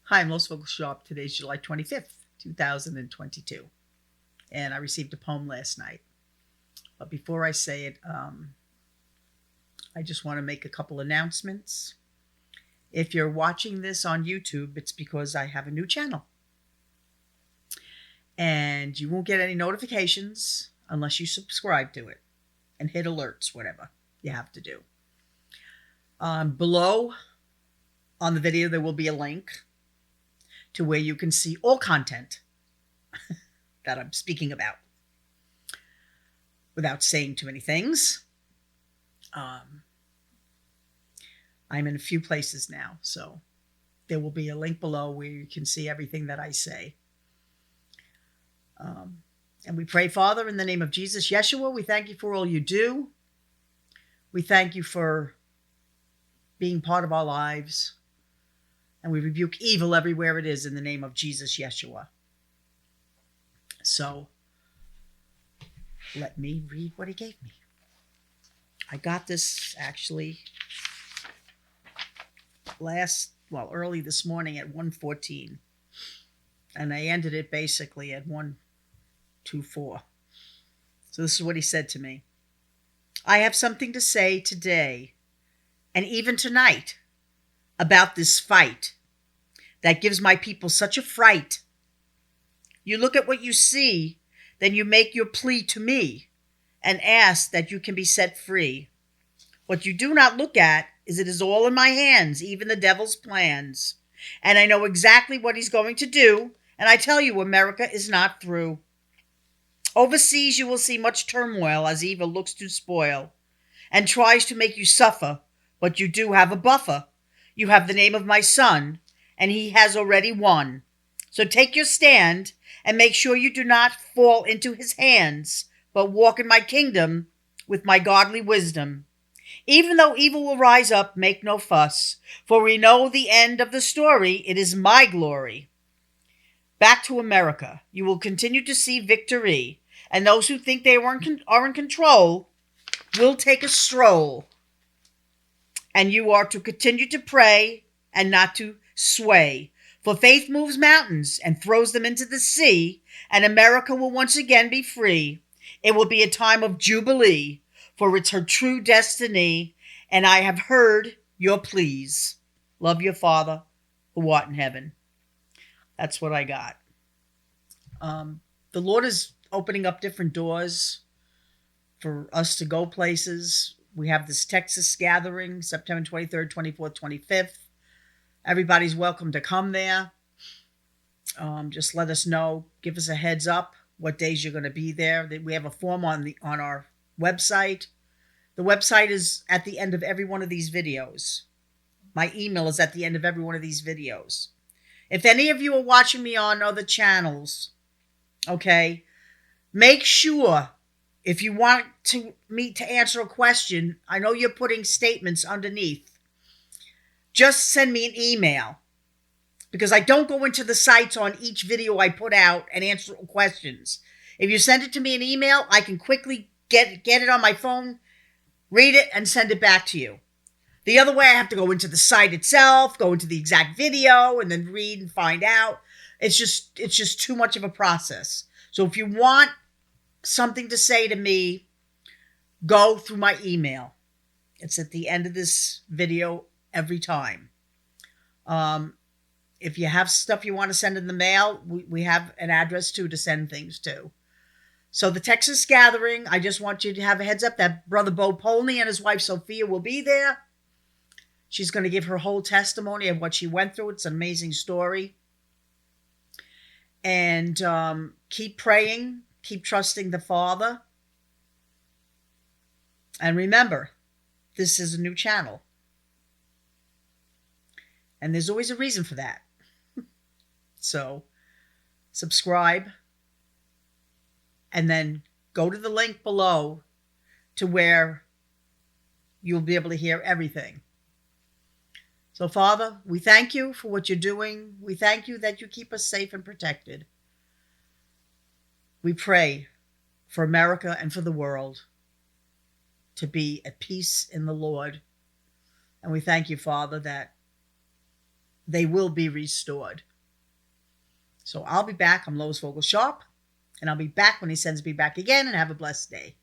Hi, I'm Lois Vogel-Sharp. Today's July 25th, 2022. And I received a poem last night. But before I say it, I just want to make a couple announcements. If you're watching this on YouTube, it's because I have a new channel. And you won't get any notifications unless you subscribe to it and hit alerts, whatever you have to do. Below on the video, there will be a link to where you can see all content that I'm speaking about without saying too many things. I'm in a few places now, so there will be a link below where you can see everything that I say. And we pray, Father, in the name of Jesus, Yeshua, we thank you for all you do. We thank you for being part of our lives. And we rebuke evil everywhere it is in the name of Jesus, Yeshua. So let me read what he gave me. I got this actually early this morning at 1:14. And I ended it basically at 1:24. So this is what he said to me. I have something to say today and even tonight about this fight that gives my people such a fright. You look at what you see, then you make your plea to me and ask that you can be set free. What you do not look at is it is all in my hands, even the devil's plans. And I know exactly what he's going to do, and I tell you, America is not through. Overseas, you will see much turmoil as evil looks to spoil and tries to make you suffer, but you do have a buffer. You have the name of my son, and he has already won. So take your stand and make sure you do not fall into his hands, but walk in my kingdom with my godly wisdom. Even though evil will rise up, make no fuss, for we know the end of the story. It is my glory. Back to America. You will continue to see victory, and those who think they are in control will take a stroll. And you are to continue to pray and not to sway. For faith moves mountains and throws them into the sea, and America will once again be free. It will be a time of jubilee, for it's her true destiny, and I have heard your pleas. Love your Father, who art in heaven. That's what I got. The Lord is opening up different doors for us to go places. We have this Texas gathering, September 23rd, 24th, 25th. Everybody's welcome to come there. Just let us know. Give us a heads up what days you're going to be there. We have a form on our website. The website is at the end of every one of these videos. My email is at the end of every one of these videos. If any of you are watching me on other channels, okay, make sure if you want me to answer a question, I know you're putting statements underneath. Just send me an email, because I don't go into the sites on each video I put out and answer questions. If you send it to me an email, I can quickly get it on my phone, read it, and send it back to you. The other way, I have to go into the site itself, go into the exact video, and then read and find out. It's just too much of a process. So if you want something to say to me, go through my email. It's at the end of this video every time. If you have stuff you want to send in the mail, we have an address too to send things to. So the Texas gathering, I just want you to have a heads up that Brother Bo Polney and his wife Sophia will be there. She's going to give her whole testimony of what she went through. It's an amazing story. And keep praying. Keep trusting the Father. And remember, this is a new channel. And there's always a reason for that. So subscribe. And then go to the link below to where you'll be able to hear everything. So, Father, we thank you for what you're doing. We thank you that you keep us safe and protected. We pray for America and for the world to be at peace in the Lord. And we thank you, Father, that they will be restored. So I'll be back. I'm Lois Vogel-Sharp, and I'll be back when he sends me back again, and have a blessed day.